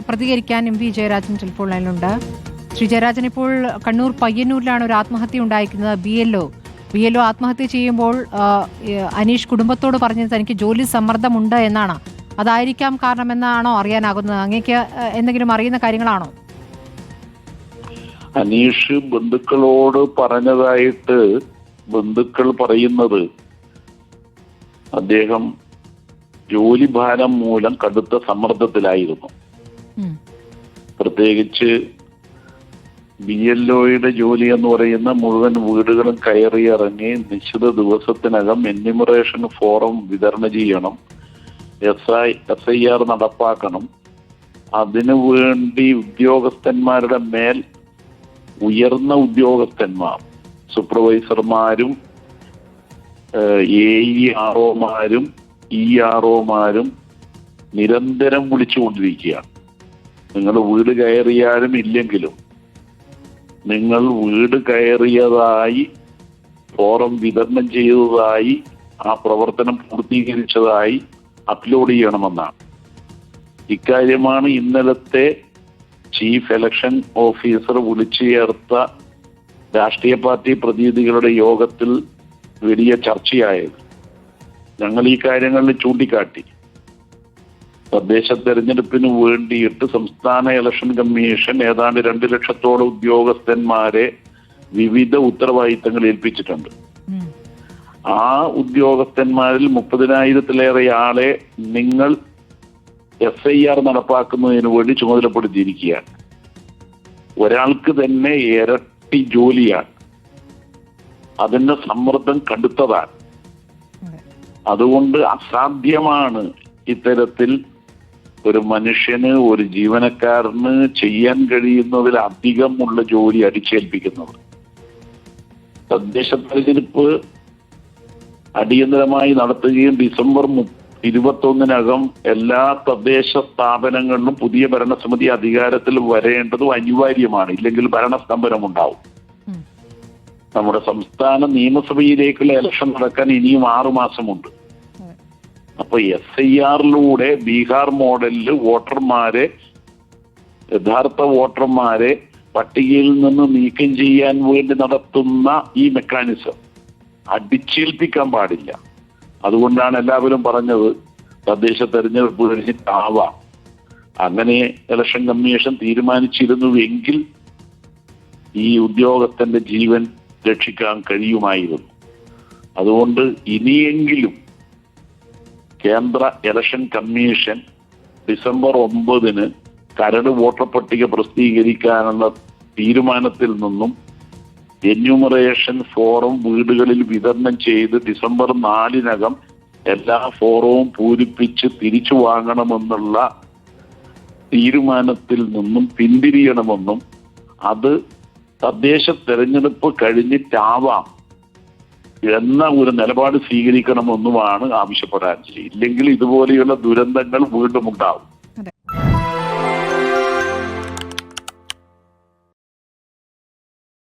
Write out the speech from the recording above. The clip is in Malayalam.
പ്രതികരിക്കാൻ എം വി ജയരാജൻ ടെലിഫോൺ ലൈനിലുണ്ട്. ശ്രീ ജയരാജൻ, ഇപ്പോൾ കണ്ണൂർ പയ്യന്നൂരിലാണ് ഒരു ആത്മഹത്യ ഉണ്ടായിരിക്കുന്നത്. ബി എൽ ഒ ആത്മഹത്യ ചെയ്യുമ്പോൾ അനീഷ് കുടുംബത്തോട് പറഞ്ഞത് തനിക്ക് ജോലി സമ്മർദ്ദമുണ്ട് എന്നാണ്. അതായിരിക്കാം കാരണമെന്നാണോ അറിയാനാകുന്നത്? അങ്ങേക്ക് എന്തെങ്കിലും അറിയുന്ന കാര്യങ്ങളാണോ? അനീഷ് ബന്ധുക്കളോട് പറഞ്ഞതായിട്ട് ബന്ധുക്കൾ പറയുന്നത് അദ്ദേഹം ജോലിഭാരം മൂലം കടുത്ത സമ്മർദ്ദത്തിലായിരുന്നു. പ്രത്യേകിച്ച് BLOയുടെ ജോലി എന്ന് പറയുന്ന മുഴുവൻ വീടുകളും കയറിയിറങ്ങി നിശ്ചിത ദിവസത്തിനകം എന്യൂമറേഷൻ ഫോറം വിതരണം ചെയ്യണം, SIR നടപ്പാക്കണം. അതിനുവേണ്ടി ഉദ്യോഗസ്ഥന്മാരുടെ മേൽ ഉയർന്ന ഉദ്യോഗസ്ഥന്മാർ, സൂപ്പർവൈസർമാരും AEROമാരും EROമാരും നിരന്തരം വിളിച്ചുകൊണ്ടിരിക്കുകയാണ്. നിങ്ങൾ വീട് കയറിയാലും ഇല്ലെങ്കിലും നിങ്ങൾ വീട് കയറിയതായി, ഫോറം വിതരണം ചെയ്തതായി, ആ പ്രവർത്തനം പൂർത്തീകരിച്ചതായി അപ്ലോഡ് ചെയ്യണമെന്നാണ്. ഇക്കാര്യമാണ് ഇന്നലത്തെ ചീഫ് ഇലക്ഷൻ ഓഫീസർ വിളിച്ചു ചേർത്ത രാഷ്ട്രീയ പാർട്ടി പ്രതിനിധികളുടെ യോഗത്തിൽ വലിയ ചർച്ചയായത്. ഞങ്ങൾ ഈ കാര്യങ്ങളിൽ ചൂണ്ടിക്കാട്ടി. തദ്ദേശ തെരഞ്ഞെടുപ്പിന് വേണ്ടിയിട്ട് സംസ്ഥാന ഇലക്ഷൻ കമ്മീഷൻ ഏതാണ്ട് 2 ലക്ഷത്തോളം ഉദ്യോഗസ്ഥന്മാരെ വിവിധ ഉത്തരവാദിത്തങ്ങൾ ഏൽപ്പിച്ചിട്ടുണ്ട്. ആ ഉദ്യോഗസ്ഥന്മാരിൽ 30,000-ലേറെ ആളെ നിങ്ങൾ SIR നടപ്പാക്കുന്നതിന് വേണ്ടി ചുമതലപ്പെടുത്തിയിരിക്കുകയാണ്. ഒരാൾക്ക് തന്നെ ഇരട്ടി ജോലിയാണ്. അതിന്റെ സമ്മർദ്ദം കടുത്തതാണ്. അതുകൊണ്ട് അസാധ്യമാണ് ഇത്തരത്തിൽ ഒരു മനുഷ്യന്, ഒരു ജീവനക്കാരന് ചെയ്യാൻ കഴിയുന്നതിലധികമുള്ള ജോലി അടിച്ചേൽപ്പിക്കുന്നത്. തദ്ദേശ തെരഞ്ഞെടുപ്പ് അടിയന്തരമായി നടത്തുകയും ഡിസംബർ 21-നകം എല്ലാ തദ്ദേശ സ്ഥാപനങ്ങളിലും പുതിയ ഭരണസമിതി അധികാരത്തിൽ വരേണ്ടതും അനിവാര്യമാണ്. ഇല്ലെങ്കിൽ ഭരണസ്തംഭനമുണ്ടാവും. നമ്മുടെ സംസ്ഥാന നിയമസഭയിലേക്കുള്ള ഇലക്ഷൻ നടക്കാൻ ഇനിയും 6 മാസമുണ്ട്. അപ്പൊ SIRലൂടെ ബീഹാർ മോഡലില് വോട്ടർമാരെ, യഥാർത്ഥ വോട്ടർമാരെ പട്ടികയിൽ നിന്ന് നീക്കം ചെയ്യാൻ വേണ്ടി നടത്തുന്ന ഈ മെക്കാനിസം അടിച്ചേൽപ്പിക്കാൻ പാടില്ല. അതുകൊണ്ടാണ് എല്ലാവരും പറഞ്ഞത് തദ്ദേശ തെരഞ്ഞെടുപ്പ് കഴിഞ്ഞിട്ടാവാം. അങ്ങനെ ഇലക്ഷൻ കമ്മീഷൻ തീരുമാനിച്ചിരുന്നുവെങ്കിൽ ഈ ഉദ്യോഗസ്ഥന്റെ ജീവൻ രക്ഷിക്കാൻ കഴിയുമായിരുന്നു. അതുകൊണ്ട് ഇനിയെങ്കിലും കേന്ദ്ര ഇലക്ഷൻ കമ്മീഷൻ ഡിസംബർ 9-ന് കരട് വോട്ടർ പട്ടിക പ്രസിദ്ധീകരിക്കാനുള്ള തീരുമാനത്തിൽ നിന്നും എന്യൂമറേഷൻ ഫോറം വീടുകളിൽ വിതരണം ചെയ്ത് ഡിസംബർ 4-നകം എല്ലാ ഫോറവും പൂരിപ്പിച്ച് തിരിച്ചു വാങ്ങണമെന്നുള്ള തീരുമാനത്തിൽ നിന്നും പിന്തിരിയണമെന്നും അത് തദ്ദേശ തെരഞ്ഞെടുപ്പ് കഴിഞ്ഞിട്ടാവാം എന്ന ഒരു നിലപാട് സ്വീകരിക്കണമെന്നുമാണ് ആവശ്യപ്പെടാൻ. ഇല്ലെങ്കിൽ ഇതുപോലെയുള്ള ദുരന്തങ്ങൾ വീണ്ടും ഉണ്ടാവും.